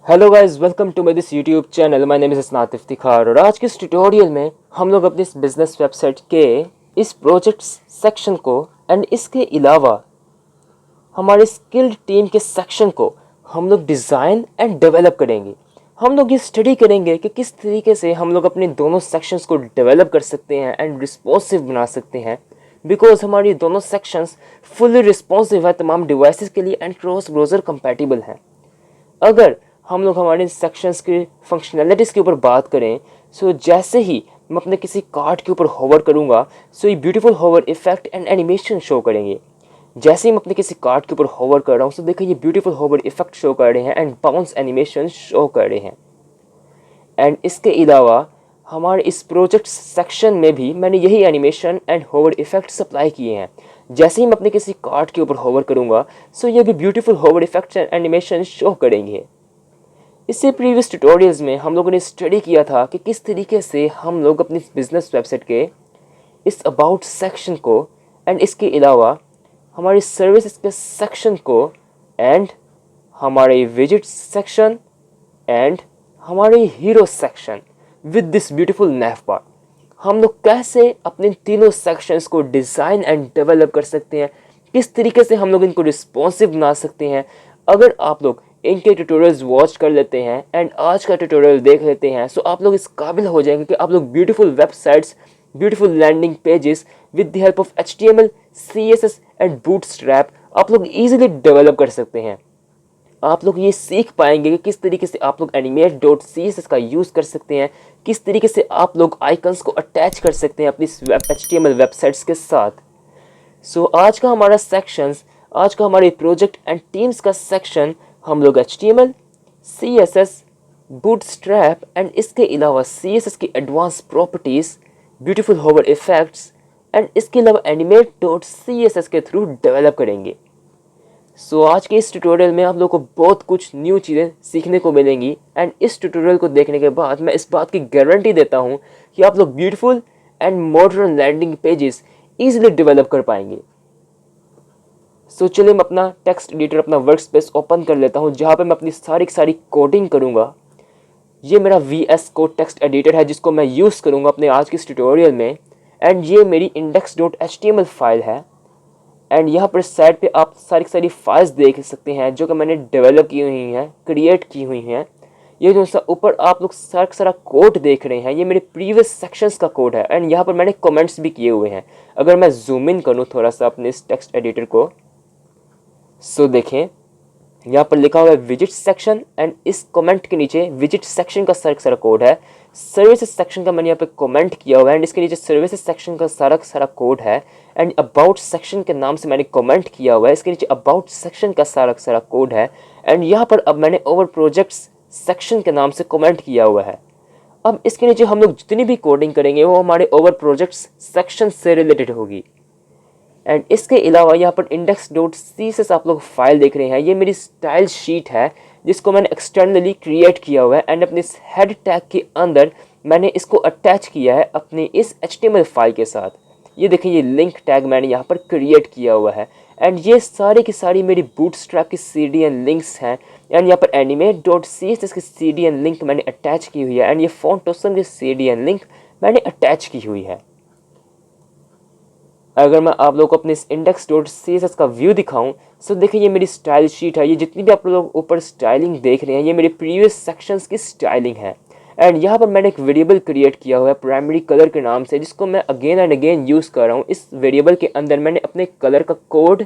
Hello guys, welcome to my this YouTube channel. My name is Isnat Iftikhar और आज के इस ट्यूटोरियल में हम लोग अपने इस बिजनेस वेबसाइट के इस प्रोजेक्ट सेक्शन को एंड इसके अलावा हमारे स्किल्ड टीम के सेक्शन को हम लोग डिज़ाइन एंड डेवलप करेंगे। हम लोग ये स्टडी करेंगे कि किस तरीके से हम लोग अपने दोनों सेक्शंस को डेवलप कर सकते हैं एंड रिस्पॉन्सिव बना सकते हैं, बिकॉज हमारी दोनों सेक्शंस फुली रिस्पॉन्सिव है तमाम डिवाइसेस के लिए एंड क्रॉस ब्राउज़र कंपैटिबल हैं। अगर हम लोग हमारे सेक्शंस के फंक्शनैलिटीज़ के ऊपर बात करें, सो जैसे ही मैं अपने किसी कार्ड के ऊपर होवर करूँगा, सो ये beautiful hover effect and animation show करेंगे। जैसे ही मैं अपने किसी कार्ड के ऊपर होवर कर रहा हूँ, सो देखिए ये ब्यूटीफुल होवर इफेक्ट शो कर रहे हैं एंड बाउंस एनिमेशन शो कर रहे हैं। एंड इसके अलावा हमारे इस प्रोजेक्ट सेक्शन में भी मैंने यही animation and hover effect supply किए हैं। जैसे ही मैं अपने किसी कार्ड के ऊपर होवर करूँगा, सो ये भी beautiful hover effects and animation show करेंगे। इससे प्रीवियस ट्यूटोरियल्स में हम लोगों ने स्टडी किया था कि किस तरीके से हम लोग अपनी बिजनेस वेबसाइट के इस अबाउट सेक्शन को एंड इसके अलावा हमारी सर्विसेज के सेक्शन को एंड हमारे विजिट सेक्शन एंड हमारे hero section with this beautiful nav bar हम लोग कैसे अपने तीनों सेक्शंस को डिज़ाइन एंड डेवलप कर सकते हैं, किस तरीके से हम लोग इनको रिस्पॉन्सिव बना सकते हैं। अगर आप लोग इनके ट्यूटोरियल्स वॉच कर लेते हैं एंड आज का ट्यूटोरियल देख लेते हैं, सो आप लोग इस काबिल हो जाएंगे कि आप लोग beautiful websites, beautiful landing pages with the help of HTML, CSS and Bootstrap आप लोग ईजिली डेवलप कर सकते हैं। आप लोग ये सीख पाएंगे कि किस तरीके से आप लोग animate.css का यूज़ कर सकते हैं, किस तरीके से आप लोग आइकन्स को अटैच कर सकते हैं अपनी HTML वेबसाइट्स के साथ। सो आज का हमारा सेक्शंस, आज का हमारे प्रोजेक्ट एंड टीम्स का सेक्शन हम लोग HTML, CSS, बूटस्ट्रैप एंड इसके अलावा CSS की advance properties, beautiful hover effects and इसके अलावा animate.css के थ्रू डेवलप करेंगे। सो आज के इस ट्यूटोरियल में आप लोग को बहुत कुछ न्यू चीज़ें सीखने को मिलेंगी एंड इस ट्यूटोरियल को देखने के बाद मैं इस बात की गारंटी देता हूँ कि आप लोग beautiful and modern landing pages easily develop कर पाएंगे। सो चलिए मैं अपना टेक्स्ट एडिटर, अपना वर्क स्पेस ओपन कर लेता हूँ जहाँ पे मैं अपनी सारी कोडिंग करूँगा। ये मेरा VS कोड टेक्स्ट एडिटर है जिसको मैं यूज़ करूँगा अपने आज के इस ट्यूटोरियल में एंड ये मेरी index.html फाइल है। एंड यहाँ पर साइड पे आप सारी फाइल्स देख सकते हैं जो कि मैंने डेवलप की हुई हैं, क्रिएट की हुई हैं। ये जो सा ऊपर आप लोग सारा कोड देख रहे हैं, ये मेरे प्रीवियस सेक्शंस का कोड है एंड यहाँ पर मैंने कमेंट्स भी किए हुए हैं। अगर मैं जूम इन करूँ थोड़ा सा अपने इस टेक्स्ट एडिटर को, सो देखें यहाँ पर लिखा हुआ है विजिट सेक्शन एंड इस कमेंट के नीचे विजिट सेक्शन का सारा कोड है। सर्विसेज सेक्शन का मैंने यहाँ पे कमेंट किया हुआ है एंड इसके नीचे सर्विसेज सेक्शन का सारा कोड है एंड अबाउट सेक्शन के नाम से मैंने कमेंट किया हुआ है, इसके नीचे अबाउट सेक्शन का सारा कोड है एंड यहाँ पर अब मैंने ओवर प्रोजेक्ट्स सेक्शन के नाम से कमेंट किया हुआ है। अब इसके नीचे हम लोग जितनी भी कोडिंग करेंगे वो हमारे ओवर प्रोजेक्ट्स सेक्शन से रिलेटेड होगी। एंड इसके अलावा यहाँ पर index.css आप लोग फाइल देख रहे हैं, ये मेरी स्टाइल शीट है जिसको मैंने एक्सटर्नली क्रिएट किया हुआ है एंड अपने इस हेड टैग के अंदर मैंने इसको अटैच किया है अपने इस HTML फाइल के साथ। ये देखिए ये लिंक टैग मैंने यहाँ पर क्रिएट किया हुआ है एंड ये सारी की सारी मेरी बूटस्ट्रैप की CDN लिंक्स हैं एंड यहाँ पर animate.css की CDN लिंक मैंने अटैच की हुई है एंड ये फॉन्ट ऑसम की CDN लिंक मैंने अटैच की हुई है। अगर मैं आप लोग को अपने इस index.css का व्यू दिखाऊं, सो देखिए ये मेरी स्टाइल शीट है। ये जितनी भी आप लोग ऊपर स्टाइलिंग देख रहे हैं ये मेरे प्रीवियस सेक्शंस की स्टाइलिंग है एंड यहाँ पर मैंने एक वेरिएबल क्रिएट किया हुआ है प्राइमरी कलर के नाम से जिसको मैं अगेन एंड अगेन यूज़ कर रहा हूँ। इस वेरिएबल के अंदर मैंने अपने कलर का कोड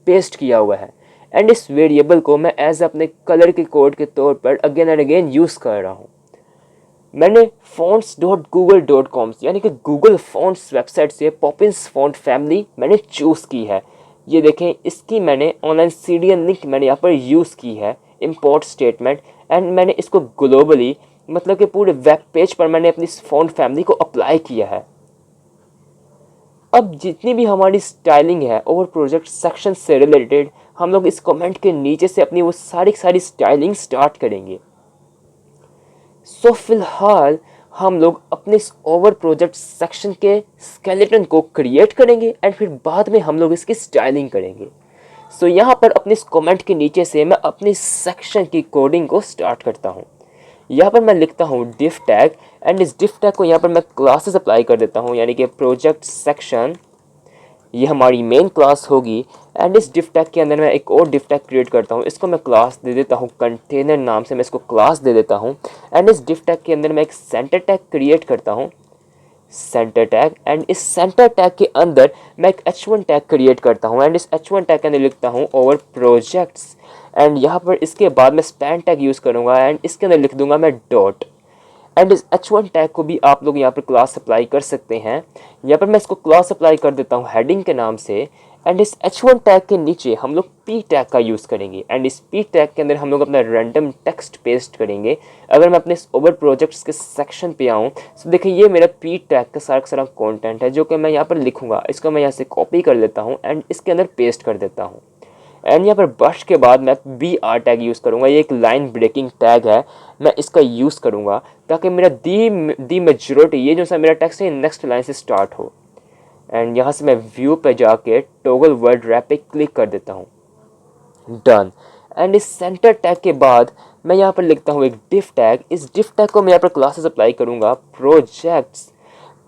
पेस्ट किया हुआ है एंड इस वेरिएबल को मैं एज अपने कलर के कोड के तौर पर अगेन एंड अगेन यूज़ कर रहा हूँ। मैंने fonts.google.com यानी कि गूगल फॉन्ट्स वेबसाइट से पॉपिंस फॉन्ट फैमिली मैंने चूज़ की है। ये देखें इसकी मैंने ऑनलाइन CDN लिंक मैंने यहाँ पर यूज़ की है, इंपोर्ट स्टेटमेंट एंड मैंने इसको ग्लोबली मतलब कि पूरे वेब पेज पर मैंने अपनी इस फॉन्ट फैमिली को अप्लाई किया है। अब जितनी भी हमारी स्टाइलिंग है ओवर प्रोजेक्ट सेक्शन से रिलेटेड, हम लोग इस कमेंट के नीचे से अपनी वो सारी स्टाइलिंग स्टार्ट करेंगे। सो फिलहाल हम लोग अपने इस ओवर प्रोजेक्ट सेक्शन के स्केलेटन को क्रिएट करेंगे एंड फिर बाद में हम लोग इसकी स्टाइलिंग करेंगे। सो यहाँ पर अपने इस कमेंट के नीचे से मैं अपनी सेक्शन की कोडिंग को स्टार्ट करता हूँ। यहाँ पर मैं लिखता हूँ div टैग एंड इस div टैग को यहाँ पर मैं क्लासेस अप्लाई कर देता हूँ, यानी कि प्रोजेक्ट सेक्शन ये हमारी मेन क्लास होगी। एंड इस div टैग के अंदर मैं एक और div टैग क्रिएट करता हूँ, इसको मैं क्लास दे देता हूँ कंटेनर नाम से, मैं इसको क्लास दे देता हूँ। एंड इस div टैग के अंदर मैं एक सेंटर टैग क्रिएट करता हूँ, सेंटर टैग। एंड इस सेंटर टैग के अंदर मैं एक h1 टैग क्रिएट करता हूँ एंड इस h1 टैग के अंदर लिखता हूँ ओवर प्रोजेक्ट्स। एंड यहाँ पर इसके बाद मैं स्पैन टैग यूज़ करूँगा एंड इसके अंदर लिख दूंगा मैं डॉट। एंड इस h1 टैग को भी आप लोग यहाँ पर क्लास अप्लाई कर सकते हैं। यहाँ पर मैं इसको क्लास अप्लाई कर देता हूँ हेडिंग के नाम से। एंड इस h1 टैग के नीचे हम लोग p टैग का यूज़ करेंगे एंड इस p टैग के अंदर हम लोग अपना रैंडम टेक्स्ट पेस्ट करेंगे। अगर मैं अपने इस ओवर प्रोजेक्ट्स के सेक्शन पे आऊँ तो देखिए ये मेरा p टैग का सारा कंटेंट है जो कि मैं यहाँ पर लिखूँगा। इसको मैं यहाँ से कॉपी कर लेता हूँ एंड इसके अंदर पेस्ट कर देता हूँ। एंड यहाँ पर बर्स्ट के बाद मैं BR टैग यूज़ करूँगा, ये एक लाइन ब्रेकिंग टैग है, मैं इसका यूज़ करूँगा ताकि मेरा दी मेजोरिटी ये जो सा मेरा टेक्स्ट है नेक्स्ट लाइन से स्टार्ट हो। एंड यहाँ से मैं व्यू पे जाके टॉगल वर्ड रैप पे क्लिक कर देता हूँ, डन। एंड इस सेंटर टैग के बाद मैं यहाँ पर लिखता हूँ एक div टैग। इस div टैग को मैं यहाँ पर क्लासेस अप्लाई करूँगा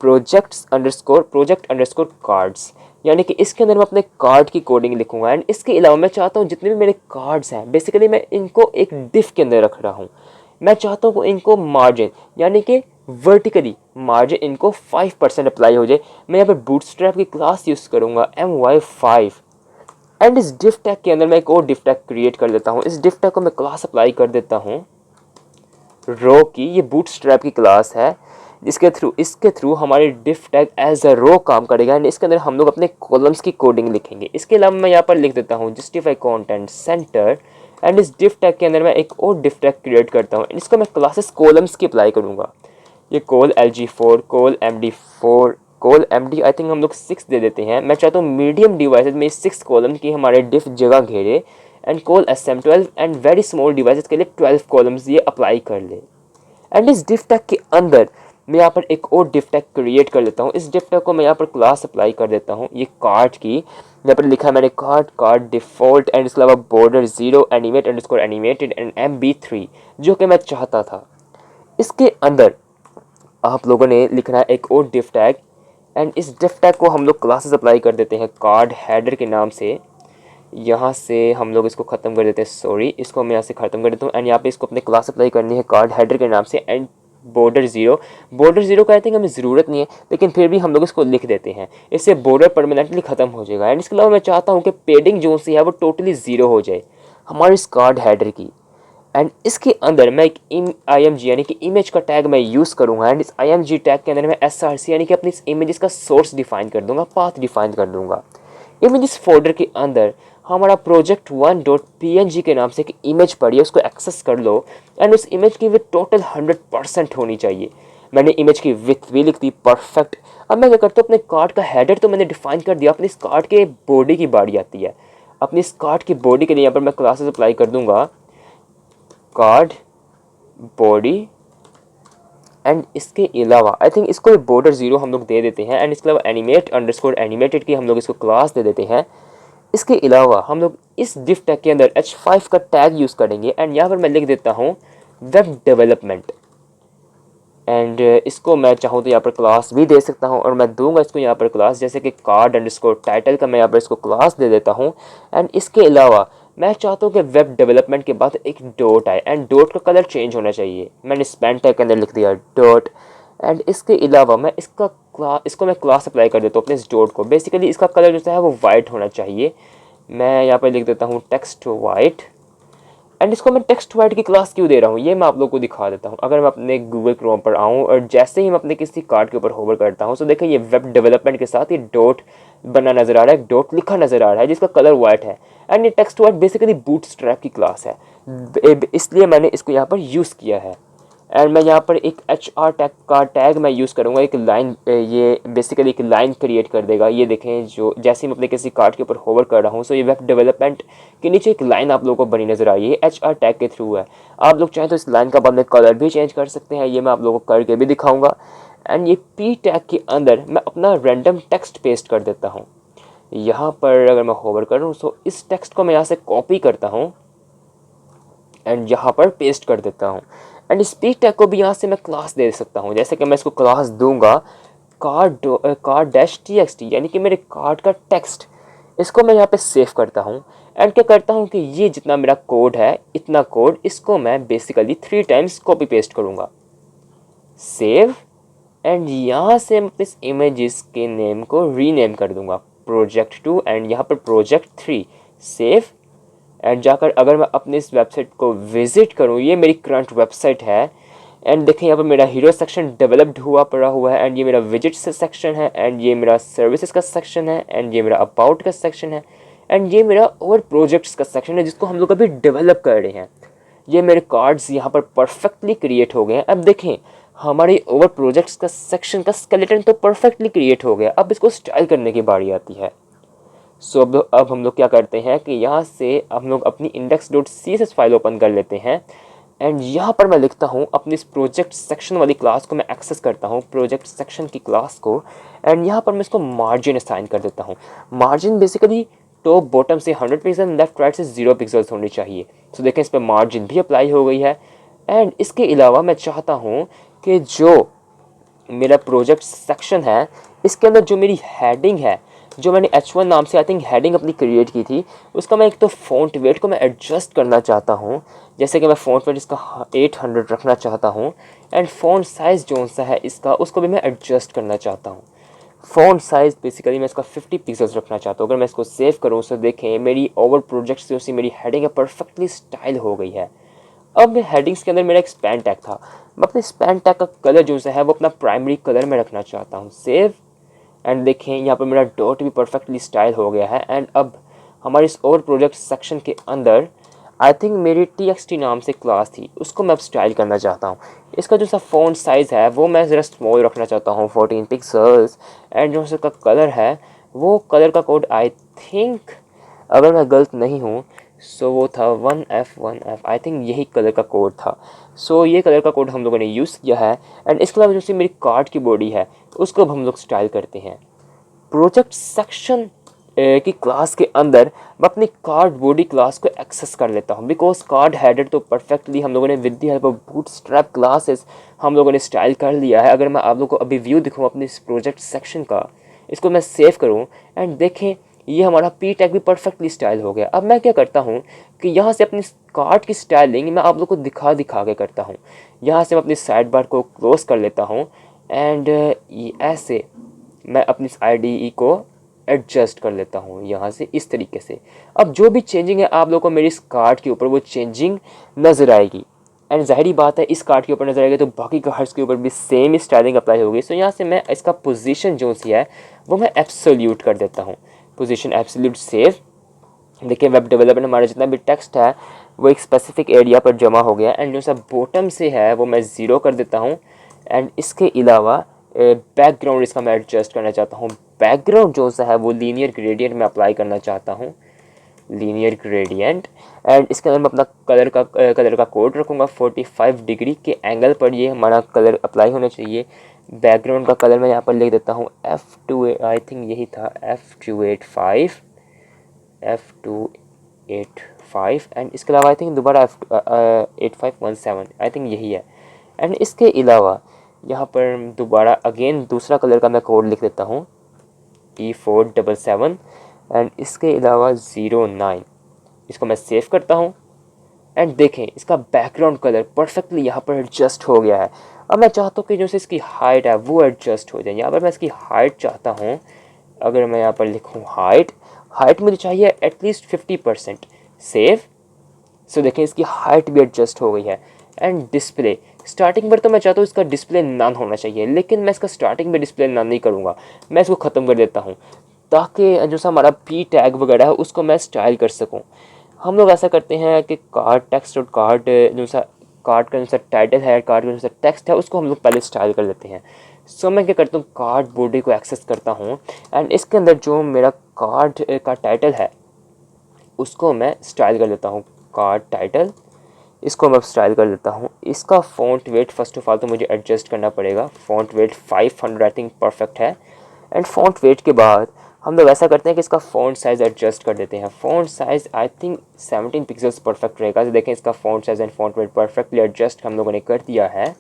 प्रोजेक्ट अंडरस्कोर कार्ड्स, यानी कि इसके अंदर मैं अपने कार्ड की कोडिंग लिखूंगा। एंड इसके अलावा मैं चाहता हूँ जितने भी मेरे कार्ड्स हैं बेसिकली मैं इनको एक div के अंदर रख रहा हूँ। मैं चाहता हूँ इनको मार्जिन यानी कि वर्टिकली मार्जिन इनको 5% अप्लाई हो जाए। मैं यहाँ पर बूटस्ट्रैप की क्लास यूज़ करूँगा my5। एंड इस div टैग के अंदर मैं एक और div टैग क्रिएट कर देता हूँ। इस div टैग को मैं क्लास अप्लाई कर देता हूँ रो की, ये बूटस्ट्रैप की क्लास है इसके थ्रू हमारी div टैग एज अ रो काम करेगा एंड इसके अंदर हम लोग अपने कॉलम्स की कोडिंग लिखेंगे। इसके अलावा मैं यहाँ पर लिख देता हूँ जस्टिफाई कंटेंट सेंटर। एंड इस div टैग के अंदर मैं एक और div टैग क्रिएट करता हूँ, इसको मैं क्लासेस कॉलम्स की अप्लाई करूँगा। ये call LG4 call MD4 call MD I think हम लोग 6 दे देते हैं। मैं चाहता हूँ मीडियम डिवाइसेज में 6 कॉलम की हमारे div जगह घेरे। And call SM12 and very small devices के लिए 12 कॉलम्स ये अप्लाई कर ले। एंड इस div टैग के अंदर मैं यहाँ पर एक और div टैग क्रिएट कर लेता हूँ। इस div टैग को मैं यहाँ पर क्लास अप्लाई कर देता हूँ, ये कार्ड की, यहाँ पर लिखा है मैंने कार्ड डिफ़ॉल्ट एंड इसके अलावा border 0 animate underscore animated and MB3 जो कि मैं चाहता था। इसके अंदर आप लोगों ने लिखना है एक और div टैग एंड इस div टैग को हम लोग क्लासेस अप्लाई कर देते हैं कार्ड हेडर के नाम से। यहाँ से हम लोग इसको ख़त्म कर देते हैं, सॉरी इसको मैं यहाँ से ख़त्म कर देता हूँ। एंड यहाँ पे इसको अपने क्लास अप्लाई करनी है कार्ड हेडर के नाम से। एंड बॉर्डर ज़ीरो का आई थिंक हमें ज़रूरत नहीं है लेकिन फिर भी हम लोग इसको लिख देते हैं, इससे बॉर्डर परमानेंटली ख़त्म हो जाएगा। एंड इसके अलावा मैं चाहता हूँ कि पेडिंग जो सी है वो टोटली 0 हो जाए हमारे इस कार्ड हेडर की। एंड इसके अंदर मैं एक img यानी कि इमेज का टैग मैं यूज़ करूँगा। एंड इस img टैग के अंदर मैं src यानी कि अपनी इस इमेजेस का सोर्स डिफाइन कर दूंगा, पाथ डिफाइन कर दूंगा। इमेजेस फोल्डर के अंदर हमारा project1.png के नाम से एक इमेज पड़ी है, उसको एक्सेस कर लो। एंड उस इमेज की विथ टोटल 100% होनी चाहिए। मैंने इमेज की विथ भी लिख दी परफेक्ट। अब मैं क्या करता हूँ अपने कार्ड का हेडर तो मैंने डिफाइन कर दिया, अपने इस कार्ड के बॉडी की बारी आती है। अपनी इस कार्ड की बॉडी के लिए यहाँ पर मैं क्लासेस अप्लाई कर दूंगा कार्ड बॉडी। एंड इसके अलावा आई थिंक इसको बॉर्डर 0 हम लोग दे देते हैं। एंड इसके अलावा एनिमेट अंडरस्कोर एनिमेटेड की हम लोग इसको क्लास दे देते हैं। इसके अलावा हम लोग इस div टैग के अंदर h5 का टैग यूज़ करेंगे। एंड यहाँ पर मैं लिख देता हूँ वेब डेवलपमेंट। एंड इसको मैं चाहूँ तो यहाँ पर क्लास भी दे सकता हूँ और मैं दूंगा इसको यहाँ पर क्लास, जैसे कि कार्ड अंडरस्कोर टाइटल का मैं यहाँ पर इसको क्लास दे देता हूँ। एंड इसके अलावा मैं चाहता हूँ कि वेब डेवलपमेंट के बाद एक डॉट आए एंड डॉट का कलर चेंज होना चाहिए। मैंने स्पैन टैग के अंदर लिख दिया डॉट। एंड इसके अलावा मैं इसको मैं क्लास अप्लाई कर देता हूँ अपने इस डॉट को। बेसिकली इसका कलर जो है वो वाइट होना चाहिए। मैं यहाँ पर लिख देता हूँ टेक्स्ट वाइट। एंड इसको मैं टेक्स्ट वाइट की क्लास क्यों दे रहा हूँ ये मैं आप लोगों को दिखा देता हूँ। अगर मैं अपने गूगल क्रोम पर आऊँ और जैसे ही मैं अपने किसी कार्ड के ऊपर होवर करता हूँ तो देखें ये वेब डेवलपमेंट के साथ ये डॉट बना नज़र आ रहा है, डॉट लिखा नज़र आ रहा है जिसका कलर वाइट है। एंड ये टेक्स्ट वाइट बेसिकली बूटस्ट्रैप की क्लास है, इसलिए मैंने इसको यहाँ पर यूज़ किया है। एंड मैं यहाँ पर एक HR टैग का टैग मैं यूज़ करूँगा, एक लाइन, ये बेसिकली एक लाइन क्रिएट कर देगा। ये देखें जो जैसे ही मैं अपने किसी कार्ड के ऊपर होवर कर रहा हूँ सो ये वेब डेवलपमेंट के नीचे एक लाइन आप लोगों को बनी नज़र आई है, HR टैग के थ्रू है। आप लोग चाहें तो इस लाइन का बाद में कलर भी चेंज कर सकते हैं, ये मैं आप लोगों को करके भी दिखाऊँगा। एंड ये P टैग के अंदर मैं अपना रैंडम टेक्स्ट पेस्ट कर देता हूँ। यहाँ पर अगर मैं होवर करूँ तो इस टेक्स्ट को मैं यहाँ से कॉपी करता हूँ एंड यहाँ पर पेस्ट कर देता हूँ। एंड स्पीक टैग को भी यहाँ से मैं क्लास दे सकता हूँ। जैसे कि मैं इसको क्लास दूंगा कार्ड डैश TXT, यानी कि मेरे कार्ड का टेक्स्ट, इसको मैं यहाँ पे सेव करता हूँ। एंड क्या करता हूँ कि ये जितना मेरा कोड है, इतना कोड, इसको मैं बेसिकली 3 टाइम्स कॉपी पेस्ट करूँगा। सेव, एंड यहाँ से मैं इस इमेजेस के नेम को रीनेम कर दूंगा project2 एंड यहाँ पर project3। सेव, एंड जाकर अगर मैं अपने इस वेबसाइट को विजिट करूँ, ये मेरी करंट वेबसाइट है। एंड देखें यहाँ पर मेरा हीरो सेक्शन डेवलप्ड हुआ पड़ा हुआ है, एंड ये मेरा विजिट सेक्शन है, एंड ये मेरा सर्विसेज का सेक्शन है, एंड ये मेरा अबाउट का सेक्शन है, एंड ये मेरा और प्रोजेक्ट्स का सेक्शन है जिसको हम लोग अभी डेवलप कर रहे हैं। ये मेरे कार्ड्स यहाँ पर परफेक्टली क्रिएट हो गए हैं। अब देखें हमारे ओवर प्रोजेक्ट्स का सेक्शन का स्केलेटन तो परफेक्टली क्रिएट हो गया। अब इसको स्टाइल करने की बारी आती है। सो अब हम लोग क्या करते हैं कि यहाँ से हम लोग अपनी index.css फाइल ओपन कर लेते हैं, एंड यहाँ पर मैं लिखता हूँ अपनी इस प्रोजेक्ट सेक्शन वाली क्लास को मैं एक्सेस करता हूँ, प्रोजेक्ट सेक्शन की क्लास को। एंड यहाँ पर मैं इसको मार्जिन असाइन कर देता हूँ। मार्जिन बेसिकली टॉप बॉटम से 100 पिक्सल, लेफ्ट राइट से 0 पिक्सल्स होनी चाहिए। सो देखें इस पर मार्जिन भी अप्लाई हो गई है। एंड इसके अलावा मैं चाहता हूँ कि जो मेरा प्रोजेक्ट सेक्शन है, इसके अंदर जो मेरी हेडिंग है, जो मैंने H1 नाम से आई थिंक हेडिंग अपनी क्रिएट की थी, उसका मैं एक तो फ़ॉन्ट वेट को मैं एडजस्ट करना चाहता हूँ। जैसे कि मैं फ़ॉन्ट वेट इसका 800 रखना चाहता हूँ, एंड फ़ॉन्ट साइज़ जो सा है इसका, उसको भी मैं एडजस्ट करना चाहता हूँ। फ़ॉन्ट साइज़ बेसिकली मैं इसका 50 पिक्सल्स रखना चाहता हूँ। अगर मैं इसको सेव करूँ तो देखें मेरी ओवर प्रोजेक्ट से उसी मेरी हेडिंग है परफेक्टली स्टाइल हो गई है। अब हेडिंग्स के अंदर मेरा एक स्पैन टैग था, मैं अपने स्पैन टैग का कलर जो सा है वो अपना प्राइमरी कलर में रखना चाहता हूँ। सेव, एंड देखें यहाँ पर मेरा डॉट भी परफेक्टली स्टाइल हो गया है। एंड अब हमारे इस ओवर प्रोजेक्ट सेक्शन के अंदर आई थिंक मेरी TXT नाम से क्लास थी, उसको मैं अब स्टाइल करना चाहता हूँ। इसका जो सा फ़ॉन्ट साइज़ है वो मैं ज़रा स्मॉल रखना चाहता हूँ, 14 पिक्सल्स। एंड जो इसका कलर है, वो कलर का कोड आई थिंक, अगर मैं गलत नहीं हूँ, सो वो था 1F आई थिंक, यही कलर का कोड था। सो ये कलर का कोड हम लोगों ने यूज़ किया है। एंड इसके अलावा जो सी मेरी कार्ड की बॉडी है, उसको अब हम लोग स्टाइल करते हैं। प्रोजेक्ट सेक्शन की क्लास के अंदर मैं अपनी कार्ड बॉडी क्लास को एक्सेस कर लेता हूँ, बिकॉज कार्ड हेडर तो परफेक्टली हम लोगों ने with the help of bootstrap classes हम लोगों ने स्टाइल कर लिया है। अगर मैं आप लोगों को अभी व्यू दिखाऊँ अपने इस प्रोजेक्ट सेक्शन का, इसको मैं सेव करूँ एंड देखें ये हमारा पी टैग भी परफेक्टली स्टाइल हो गया। अब मैं क्या करता हूँ कि यहाँ से अपनी कार्ड की स्टाइलिंग मैं आप लोग को दिखा के करता हूँ। यहाँ से मैं अपनी साइड बार को क्लोज कर लेता हूँ, एंड ऐसे मैं अपनी IDE को एडजस्ट कर लेता हूँ यहाँ से इस तरीके से। अब जो भी चेंजिंग है आप लोगों को मेरी इस कार्ड के ऊपर वो चेंजिंग नज़र आएगी। एंड ज़ाहिरी बात है इस कार्ड के ऊपर नज़र आएगी तो बाकी कार्ड्स के ऊपर भी सेम स्टाइलिंग अप्लाई होगी। सो यहाँ से मैं इसका पोजीशन जो सी है वो मैं एब्सोल्यूट कर देता हूँ, पोजीशन एब्सोल्यूट। सेव, देखिए वेब डेवलपमेंट हमारा जितना भी टेक्स्ट है वो एक स्पेसिफिक एरिया पर जमा हो गया। एंड जो सा बॉटम से है वो मैं 0 कर देता हूँ। एंड इसके अलावा बैकग्राउंड इसका मैं एडजस्ट करना चाहता हूँ। बैकग्राउंड जो सा है वो लीनियर ग्रेडियंट में अप्लाई करना चाहता हूँ, लीनियर ग्रेडियंट। एंड इसके अंदर मैं अपना कलर का कोड रखूँगा 45 डिग्री के एंगल पर ये हमारा कलर अप्लाई होना चाहिए। बैकग्राउंड का कलर मैं यहाँ पर लिख देता हूँ F2, आई थिंक यही था F285 एंड इसके अलावा आई थिंक दोबारा 8517 आई थिंक यही है। एंड इसके अलावा यहाँ पर दोबारा अगेन दूसरा कलर का मैं कोड लिख देता हूँ E477 एंड इसके अलावा 09, इसको मैं सेव करता हूँ। एंड देखें इसका बैकग्राउंड कलर परफेक्टली यहाँ पर एडजस्ट हो गया है। अब मैं चाहता हूँ कि जो से इसकी हाइट है वो एडजस्ट हो जाए। यहाँ पर मैं इसकी हाइट चाहता हूँ, अगर मैं यहाँ पर लिखूँ हाइट मुझे चाहिए एटलीस्ट 50%। सेव, सो देखें इसकी हाइट भी एडजस्ट हो गई है। एंड डिस्प्ले, स्टार्टिंग पर तो मैं चाहता हूँ इसका डिस्प्ले नन होना चाहिए, लेकिन मैं इसका स्टार्टिंग में डिस्प्ले नन नहीं करूँगा, मैं इसको ख़त्म कर देता हूँ ताकि जो सा हमारा पी टैग वगैरह है उसको मैं स्टाइल कर सकूँ। हम लोग ऐसा करते हैं कि कार्ड टेक्स्ट और कार्ड जो सा कार्ड का जो सा टाइटल है, कार्ड का जो सा टेक्स्ट है, उसको हम लोग पहले स्टाइल कर लेते हैं। सो मैं क्या करता हूँ कार्ड बॉडी को एक्सेस करता हूँ एंड इसके अंदर जो मेरा कार्ड का टाइटल है उसको मैं स्टाइल कर लेता हूँ। कार्ड टाइटल, इसको मैं स्टाइल कर लेता हूँ। इसका font weight first of all तो मुझे एडजस्ट करना पड़ेगा, font weight 500 I think perfect है। एंड फ़ॉन्ट वेट के बाद हम लोग ऐसा करते हैं कि इसका फ़ॉन्ट साइज़ एडजस्ट कर देते हैं। Font size I think 17 pixels perfect रहेगा। तो देखें इसका font size and font weight perfectly adjust हम लोगों ने कर दिया है।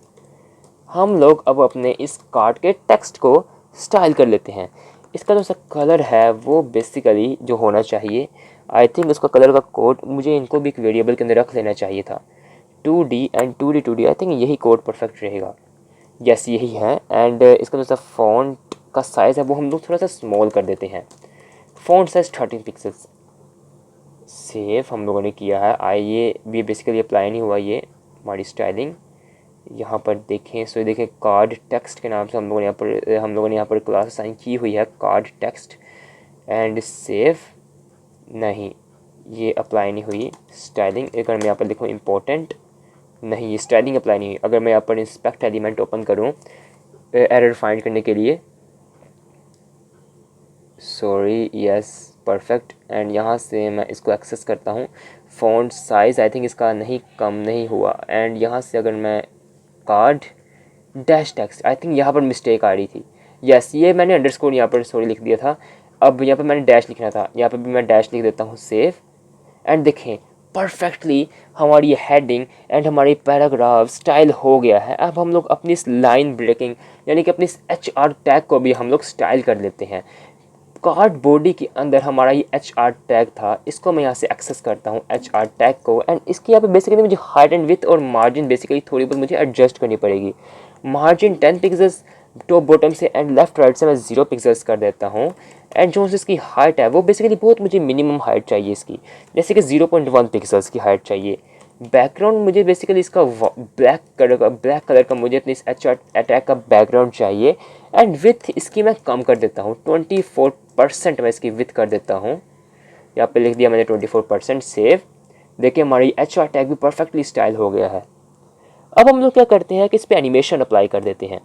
हम लोग अब अपने इस कार्ड के टेक्स्ट को स्टाइल कर लेते हैं। इसका जो सा कलर है वो बेसिकली जो होना चाहिए, आई थिंक उसका कलर का कोड मुझे इनको भी एक वेरिएबल के अंदर रख लेना चाहिए था। 2D and 2D I think यही कोड परफेक्ट रहेगा। यस यही है। एंड इसका जो सा फ़ॉन्ट का साइज़ है वो हम लोग थोड़ा सा स्मॉल कर देते हैं। Font size 13 pixels. सेव हम लोगों ने किया है। ये बेसिकली अप्लाई नहीं हुआ ये हमारी स्टाइलिंग। यहाँ पर देखें सो देखें कार्ड टेक्स्ट के नाम से हम लोगों ने यहाँ पर क्लास असाइन की हुई है, कार्ड टेक्स्ट। एंड सेव नहीं, ये अप्लाई नहीं हुई स्टाइलिंग। अगर मैं यहाँ पर लिखूँ इम्पोर्टेंट, नहीं ये स्टाइलिंग अप्लाई नहीं हुई। अगर मैं यहाँ पर इंस्पेक्ट एलिमेंट ओपन करूँ एरर फाइंड करने के लिए, सॉरी यस परफेक्ट। एंड यहाँ से मैं इसको एक्सेस करता हूँ। फ़ॉन्ट साइज़ आई थिंक इसका नहीं कम नहीं हुआ। एंड यहाँ से अगर मैं card dash text, I think यहाँ पर मिस्टेक आ रही थी। यस ये मैंने अंडरस्कोर यहाँ पर सॉरी लिख दिया था। अब यहाँ पर मैंने डैश लिखना था, यहाँ पर भी मैं डैश लिख देता हूँ। सेव एंड देखें परफेक्टली हमारी हेडिंग एंड हमारी पैराग्राफ स्टाइल हो गया है। अब हम लोग अपनी इस लाइन ब्रेकिंग यानी कि अपनी इस HR टैग को भी हम लोग स्टाइल कर लेते हैं। कार्ड बॉडी के अंदर हमारा ये HR टैग था, इसको मैं यहाँ से एक्सेस करता हूँ HR टैग को। एंड इसकी यहाँ पे बेसिकली मुझे हाइट एंड विड्थ और मार्जिन बेसिकली थोड़ी बहुत मुझे एडजस्ट करनी पड़ेगी। मार्जिन 10 पिक्सल्स टॉप बॉटम से एंड लेफ्ट राइट से मैं 0 पिक्सल्स कर देता हूँ। एंड जो इसकी हाइट है वो बेसिकली बहुत मुझे मिनिमम हाइट चाहिए इसकी, जैसे कि 0.1 पिक्सल्स की हाइट चाहिए। बैकग्राउंड मुझे बेसिकली इसका ब्लैक कलर का मुझे अपनी इस HR टैग का बैकग्राउंड चाहिए। एंड विथ इसकी मैं कम कर देता हूँ, 24% मैं इसकी विथ कर देता हूँ। यहाँ पे लिख दिया मैंने 24%। सेव। देखिए हमारी HR टैग भी परफेक्टली स्टाइल हो गया है। अब हम लोग क्या करते हैं कि इस पर एनिमेशन अप्लाई कर देते हैं।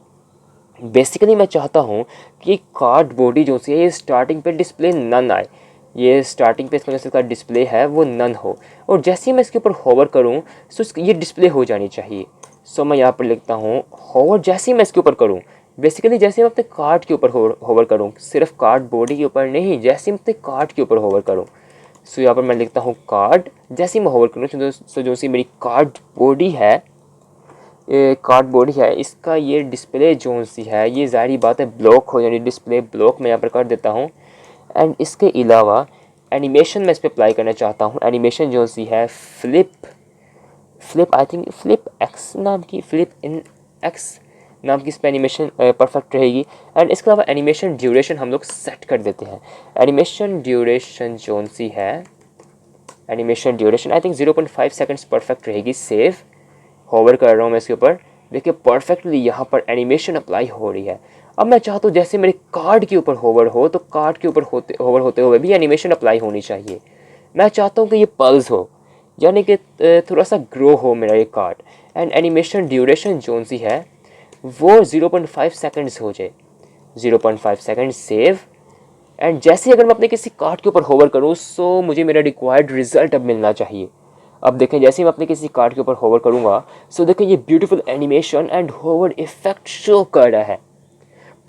बेसिकली मैं चाहता हूँ कि कार्ड बॉडी जो सी है ये स्टार्टिंग पे डिस्प्ले नन आए, ये स्टार्टिंग पे इसका डिस्प्ले है वो नन हो, और जैसे ही मैं इसके ऊपर होवर करूँ तो ये डिस्प्ले हो जानी चाहिए। सो मैं यहाँ पर लिखता हूँ होवर, जैसे ही मैं इसके ऊपर करूँ बेसिकली जैसे मैं अपने कार्ड के ऊपर होवर करूँ, सिर्फ कार्ड बॉडी के ऊपर नहीं, जैसे मैं अपने कार्ड के ऊपर होवर करूँ। सो यहाँ पर मैं लिखता हूँ कार्ड, जैसे ही मैं होवर करूँ सो जो सी मेरी कार्ड बॉडी है, ये कार्ड बॉडी है, इसका ये डिस्प्ले जो सी है ये ज़ाहिर बात है ब्लॉक हो, यानी डिस्प्ले ब्लॉक मैं यहाँ पर कर देता हूँ। एंड इसके अलावा एनिमेशन मैं इस पर अप्लाई करना चाहता हूँ। एनिमेशन जो सी है flip I think flip x नाम की, फ्लिप इन एक्स नाम की इस पर एनिमेशन परफेक्ट रहेगी। एंड इसके अलावा एनिमेशन ड्यूरेशन हम लोग सेट कर देते हैं। एनिमेशन ड्यूरेशन जो सी है, animation duration I think 0.5 seconds perfect रहेगी। सेव। होवर कर रहा हूँ मैं इसके ऊपर, देखिए परफेक्टली यहाँ पर एनिमेशन अप्लाई हो रही है। अब मैं चाहता हूँ जैसे मेरे कार्ड के ऊपर होवर हो तो कार्ड के ऊपर होवर होते हुए भी एनिमेशन अप्लाई होनी चाहिए। मैं चाहता हूँ कि ये पल्स हो, यानी कि थोड़ा सा ग्रो हो मेरा ये कार्ड। एंड एनिमेशन ड्यूरेशन जोन सी है वो 0.5 सेकेंड्स हो जाए, 0.5 सेकेंड। सेव। एंड जैसे अगर मैं अपने किसी कार्ड के ऊपर होवर करूँ सो मुझे मेरा रिक्वायर्ड रिजल्ट अब मिलना चाहिए। अब देखें जैसे मैं अपने किसी कार्ड के ऊपर होवर करूँगा सो देखें ये beautiful animation and hover effect show कर रहा है।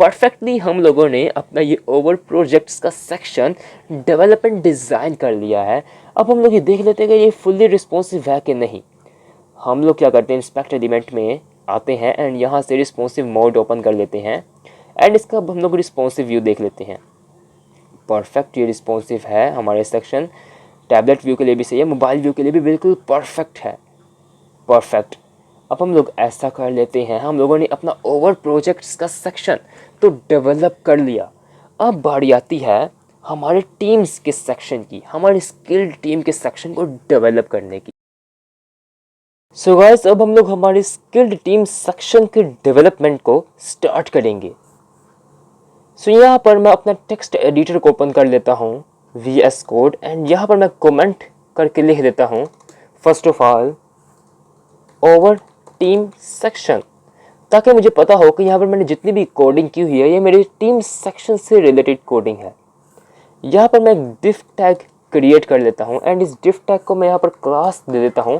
परफेक्टली हम लोगों ने अपना ये ओवर प्रोजेक्ट्स का सेक्शन डेवलपमेंट डिज़ाइन कर लिया है। अब हम लोग ये देख लेते हैं कि ये फुल्ली रिस्पॉन्सिव है कि नहीं। हम लोग क्या करते हैं, इंस्पेक्ट एलिमेंट में आते हैं एंड यहाँ से रिस्पॉन्सिव मोड ओपन कर लेते हैं। एंड इसका अब हम लोग रिस्पॉन्सिव व्यू देख लेते हैं। परफेक्ट ये रिस्पॉन्सिव है हमारे सेक्शन, टैबलेट व्यू के लिए भी सही है, मोबाइल व्यू के लिए भी बिल्कुल परफेक्ट है। परफेक्ट। अब हम लोग ऐसा कर लेते हैं, हम लोगों ने अपना ओवर प्रोजेक्ट्स का सेक्शन तो डेवलप कर लिया। अब बारी आती है हमारे टीम्स के सेक्शन की, हमारी स्किल्ड टीम के सेक्शन को डेवलप करने की। सो गाइस अब हम लोग हमारी स्किल्ड टीम सेक्शन के डेवलपमेंट को स्टार्ट करेंगे। सो यहाँ पर मैं अपना टेक्स्ट एडिटर को ओपन कर लेता हूँ, VS कोड। एंड यहाँ पर मैं कमेंट करके लिख देता हूँ first of all over team section, ताकि मुझे पता हो कि यहाँ पर मैंने जितनी भी कोडिंग की हुई है ये मेरी टीम सेक्शन से रिलेटेड कोडिंग है। यहाँ पर मैं एक डिफ टैग क्रिएट कर लेता हूँ। एंड इस डिफ टैग को मैं यहाँ पर क्लास दे देता हूँ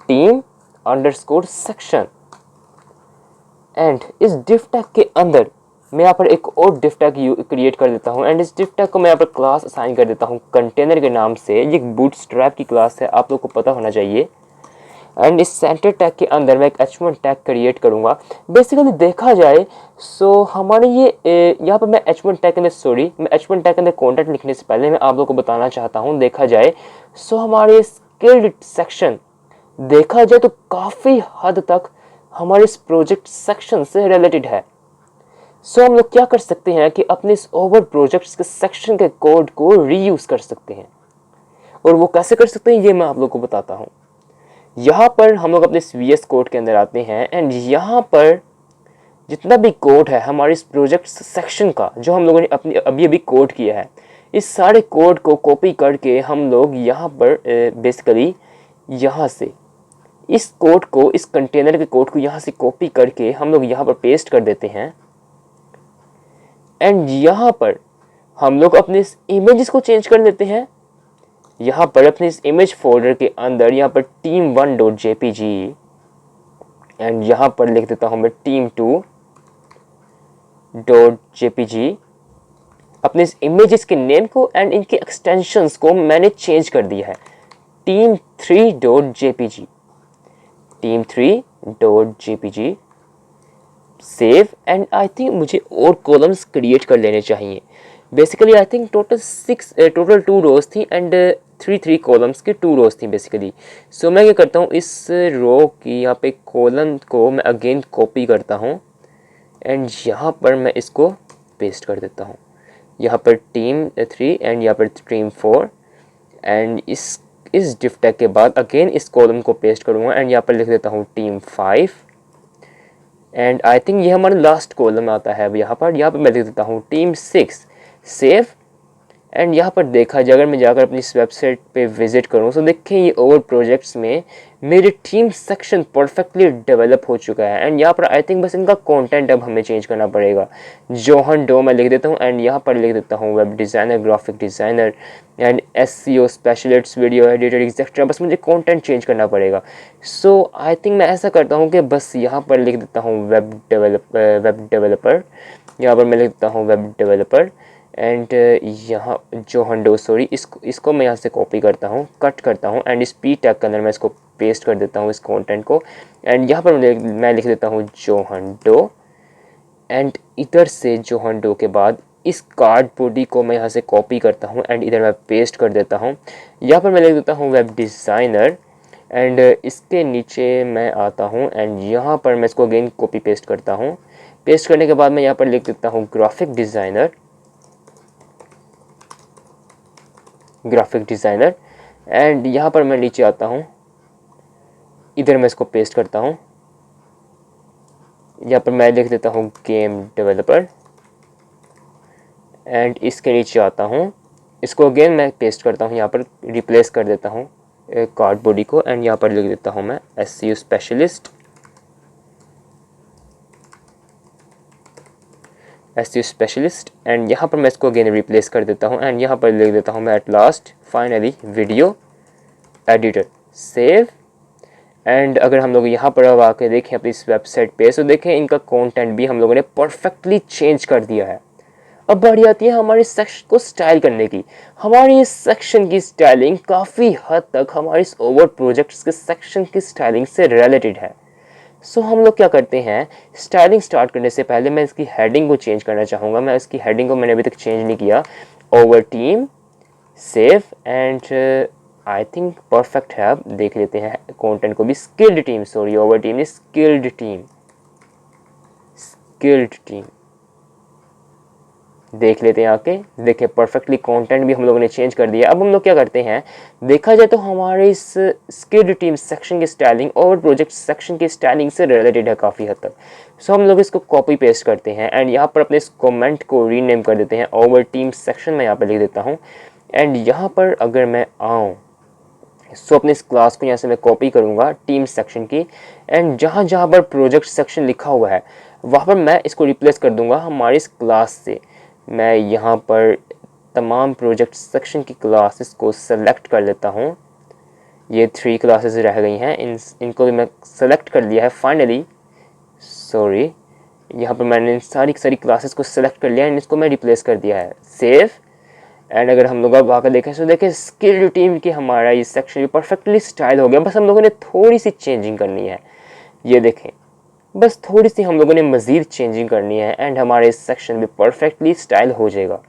टीम अंडरस्कोर सेक्शन। एंड इस डिफ टैग के अंदर मैं यहाँ पर एक और div tag क्रिएट कर देता हूँ एंड इस div tag को मैं यहाँ पर क्लास असाइन कर देता हूँ कंटेनर के नाम से। ये एक बूटस्ट्रैप की क्लास है, आप लोग को पता होना चाहिए। एंड इस सेंटर टैग के अंदर मैं एक h1 टैग क्रिएट करूँगा। बेसिकली देखा जाए सो हमारे ये यहाँ पर मैं h1 टैग के अंदर मैं h1 टैग के अंदर कॉन्टेंट लिखने से पहले मैं आप लोगों को बताना चाहता हूँ, देखा जाए सो हमारे स्किल्ड सेक्शन देखा जाए तो काफ़ी हद तक हमारे इस प्रोजेक्ट सेक्शन से रिलेटेड है। सो हम लोग क्या कर सकते हैं कि अपने इस ओवर प्रोजेक्ट्स के सेक्शन के कोड को रीयूज कर सकते हैं। और वो कैसे कर सकते हैं ये मैं आप लोग को बताता हूँ। यहाँ पर हम लोग अपने VS कोड के अंदर आते हैं एंड यहाँ पर जितना भी कोड है हमारे इस प्रोजेक्ट सेक्शन का जो हम लोगों ने अपनी अभी अभी कोड किया है, इस सारे कोड को कॉपी करके हम लोग यहाँ पर बेसिकली यहाँ से इस कोड को, इस कंटेनर के कोड को यहाँ से कॉपी करके हम लोग यहाँ पर पेस्ट कर देते हैं। एंड यहाँ पर हम लोग अपने इस इमेजेस को चेंज कर लेते हैं। यहाँ पर अपने इस इमेज फोल्डर के अंदर यहाँ पर team1.jpg एंड यहाँ पर लिख देता हूँ मैं team2.jpg। अपने इस इमेजेस के नेम को एंड इनके एक्सटेंशंस को मैंने चेंज कर दिया है team3.jpg, team3.jpg। Save and I think मुझे और कॉलम्स क्रिएट कर लेने चाहिए। बेसिकली आई थिंक टोटल 2 रोज थी एंड 3 कॉलम्स की 2 रोज थी बेसिकली। सो मैं क्या करता हूँ, इस रो की यहाँ पे कॉलम को मैं अगेन कॉपी करता हूँ एंड यहाँ पर मैं इसको पेस्ट कर देता हूँ। यहाँ पर team3 एंड यहाँ पर team4 एंड इस div tag के बाद अगेन इस कॉलम को पेस्ट करूँगा एंड यहाँ पर लिख देता हूँ team5 एंड आई थिंक ये हमारा लास्ट कॉलम आता है। अब यहाँ पर मैं लिख देता हूँ team6। सेव एंड यहाँ पर देखा जाए, अगर मैं जाकर अपनी इस वेबसाइट पे विजिट करूँ तो देखें ये ओवर प्रोजेक्ट्स में मेरे टीम सेक्शन परफेक्टली डेवलप हो चुका है। एंड यहाँ पर आई थिंक बस इनका कंटेंट अब हमें चेंज करना पड़ेगा। जोहन डो मैं लिख देता हूँ एंड यहाँ पर लिख देता हूँ web designer, graphic designer and SEO specialist, video editor etcetera. बस मुझे कंटेंट चेंज करना पड़ेगा। सो आई थिंक मैं ऐसा करता हूँ कि बस यहाँ पर लिख देता हूँ वेब डेवलपर। यहाँ पर मैं लिख देता हूँ वेब डेवलपर एंड यहाँ जोहन डो इसको मैं यहाँ से कॉपी करता हूँ, कट करता हूँ एंड इस P टैग के अंदर मैं इसको पेस्ट कर देता हूँ इस कंटेंट को। एंड यहाँ पर मैं लिख देता हूँ जोहन डो एंड इधर से जोहन डो के बाद इस कार्ड बॉडी को मैं यहाँ से कॉपी करता हूँ एंड इधर मैं पेस्ट कर देता हूँ। यहाँ पर मैं लिख देता हूँ वेब डिज़ाइनर एंड इसके नीचे मैं आता हूँ एंड यहाँ पर मैं इसको अगेन कॉपी पेस्ट करता हूँ। पेस्ट करने के बाद मैं यहाँ पर लिख देता हूँ ग्राफिक डिज़ाइनर एंड यहाँ पर मैं नीचे आता हूँ, इधर मैं इसको पेस्ट करता हूँ। यहाँ पर मैं लिख देता हूँ गेम डेवलपर एंड इसके नीचे आता हूँ, इसको अगेन मैं पेस्ट करता हूँ, यहाँ पर रिप्लेस कर देता हूँ कार्ड बॉडी को एंड यहाँ पर लिख देता हूँ मैं SEO स्पेशलिस्ट एंड यहाँ पर मैं इसको अगेन रिप्लेस कर देता हूँ एंड यहाँ पर लिख देता हूँ मैं at last finally video editor. Save and अगर हम लोग यहाँ पर अब आके देखें अपनी इस वेबसाइट पे तो देखें इनका कंटेंट भी हम लोगों ने परफेक्टली चेंज कर दिया है। अब बारी आती है हमारे सेक्शन को स्टाइल करने की। हमारी इस सेक्शन की स्टाइलिंग काफ़ी हद तक हमारे इस ओवर प्रोजेक्ट्स के सेक्शन की स्टाइलिंग से रिलेटेड है। सो हम लोग क्या करते हैं, स्टाइलिंग स्टार्ट करने से पहले मैं इसकी हेडिंग को चेंज करना चाहूँगा। मैं इसकी हेडिंग को मैंने अभी तक चेंज नहीं किया। Over team, save and I think perfect है। अब देख लेते हैं कंटेंट को भी। Skilled team, sorry over team नहीं, स्किल्ड टीम देख लेते हैं आके। देखें परफेक्टली कंटेंट भी हम लोगों ने चेंज कर दिया। अब हम लोग क्या करते हैं, देखा जाए तो हमारे इस स्किल्ड टीम सेक्शन की स्टाइलिंग ओवर प्रोजेक्ट सेक्शन की स्टाइलिंग से रिलेटेड है काफ़ी हद तक। सो हम लोग इसको कॉपी पेस्ट करते हैं एंड यहाँ पर अपने इस कमेंट को रीनेम कर देते हैं ओवर टीम सेक्शन में यहाँ पर लिख देता हूँ। एंड यहाँ पर अगर मैं आऊँ सो अपने इस क्लास को यहाँ से मैं कॉपी करूँगा टीम सेक्शन की एंड जहाँ जहाँ पर प्रोजेक्ट सेक्शन लिखा हुआ है वहाँ पर मैं इसको रिप्लेस कर दूँगा हमारी इस क्लास से। मैं यहाँ पर तमाम प्रोजेक्ट सेक्शन की क्लासेस को सेलेक्ट कर लेता हूँ। ये 3 क्लासेस रह गई हैं, इनको भी मैं सेलेक्ट कर लिया है फाइनली। सॉरी यहाँ पर मैंने सारी सारी क्लासेस को सिलेक्ट कर लिया एंड इसको मैं रिप्लेस कर दिया है, सेव। एंड अगर हम लोग अब आकर देखें तो देखें स्किल टीम की हमारा ये सेक्शन भी परफेक्टली स्टाइल हो गया। बस हम लोगों ने थोड़ी सी चेंजिंग करनी है, ये देखें, बस थोड़ी सी हम लोगों ने मज़ीद चेंजिंग करनी है एंड हमारे सेक्शन भी परफेक्टली स्टाइल हो जाएगा।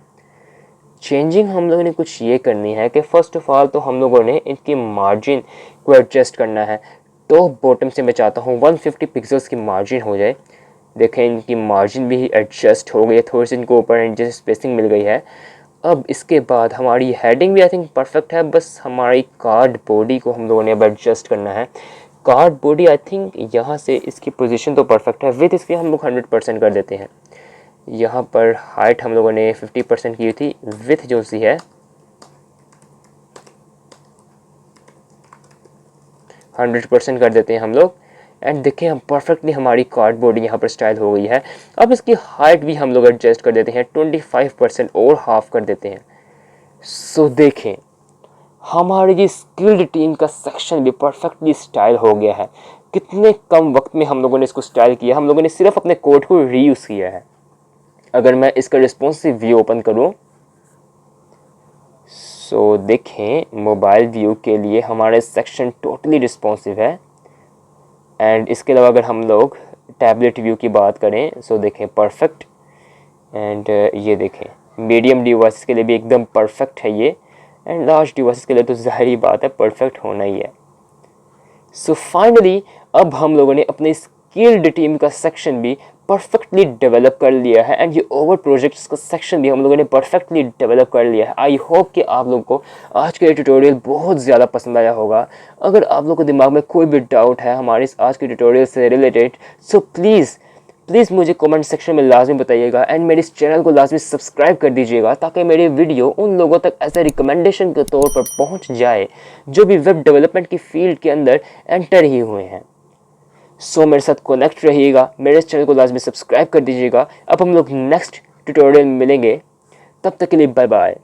चेंजिंग हम लोगों ने कुछ ये करनी है कि फ़र्स्ट ऑफ ऑल तो हम लोगों ने इनकी मार्जिन को एडजस्ट करना है। तो बॉटम से मैं चाहता हूँ 150 पिक्सल्स की मार्जिन हो जाए। देखें इनकी मार्जिन भी एडजस्ट हो गई है, थोड़ी सी इनको ऊपर एंड जैसे स्पेसिंग मिल गई है। अब इसके बाद हमारी हेडिंग भी आई थिंक परफेक्ट है, बस हमारी कार्ड बॉडी को हम लोगों ने अब एडजस्ट करना है। कार्ड बॉडी आई थिंक यहाँ से इसकी पोजीशन तो परफेक्ट है, विथ इसकी हम लोग 100% कर देते हैं। यहाँ पर हाइट हम लोगों ने 50% की थी, विथ जो सी है 100% कर देते हैं हम लोग। एंड देखें हम परफेक्टली हमारी कार्ड बॉडी यहाँ पर स्टाइल हो गई है। अब इसकी हाइट भी हम लोग एडजस्ट कर देते हैं, 25% और हाफ कर देते हैं। सो देखें हमारी ये स्किल्ड टीम का सेक्शन भी परफेक्टली स्टाइल हो गया है। कितने कम वक्त में हम लोगों ने इसको स्टाइल किया, हम लोगों ने सिर्फ अपने कोड को रीयूज़ किया है। अगर मैं इसका रिस्पॉन्सिव व्यू ओपन करूं सो देखें मोबाइल व्यू के लिए हमारे सेक्शन टोटली रिस्पॉन्सिव है। एंड इसके अलावा अगर हम लोग टैबलेट व्यू की बात करें सो देखें परफेक्ट। एंड ये देखें मीडियम डिवाइस के लिए भी एकदम परफेक्ट है ये। एंड लार्ज डिवाइस के लिए तो ज़ाहिर बात है परफेक्ट होना ही है। सो फाइनली अब हम लोगों ने अपने स्किल्ड टीम का सेक्शन भी परफेक्टली डेवलप कर लिया है एंड ये ओवर प्रोजेक्ट्स का सेक्शन भी हम लोगों ने परफेक्टली डेवलप कर लिया है। आई होप कि आप लोगों को आज का ये ट्यूटोरियल बहुत ज़्यादा पसंद आया होगा। अगर आप लोगों के दिमाग में कोई भी डाउट है हमारे इस आज के ट्यूटोरियल से रिलेटेड सो प्लीज़ मुझे कमेंट सेक्शन में लाजमी बताइएगा एंड मेरे इस चैनल को लाजमी सब्सक्राइब कर दीजिएगा ताकि मेरे वीडियो उन लोगों तक एज ए रिकमेंडेशन के तौर पर पहुंच जाए जो भी वेब डेवलपमेंट की फील्ड के अंदर एंटर ही हुए हैं। सो मेरे साथ कनेक्ट रहिएगा, मेरे इस चैनल को लाजमी सब्सक्राइब कर दीजिएगा। अब हम लोग नेक्स्ट ट्यूटोरियल में मिलेंगे, तब तक के लिए बाय बाय।